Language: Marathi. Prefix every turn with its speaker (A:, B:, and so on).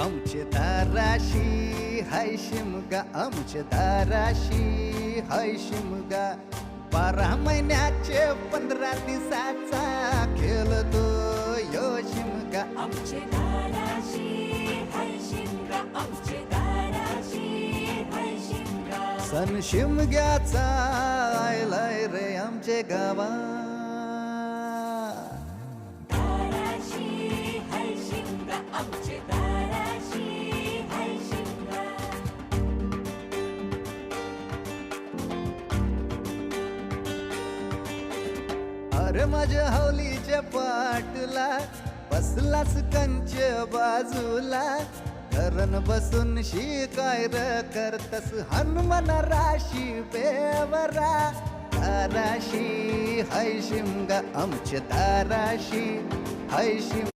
A: आमचे दाराशी हाय शिमगा, आमचे दाराशी हाय शिमगा. 12 महिन्याचे 15 दिवसाचा खेळतो यो शिमगा.
B: आमचे दाराशी हाय शिमगा, आमचे दाराशी हाय शिमगा.
A: सण शिमग्याचा आयलाय रे आमचे गावा.
B: दाराशी हाय शिमगा, आमचे दाराशी हाय शिमगा.
A: अरे माझ्या हौलीच्या पाटला बसलास कंच बाजूला. धरण बसून शिकाय र करतस हनुमान राशी बेवरा. दाराशी हाय शिमगा, आमच्या दाराशी हाय शिमगा.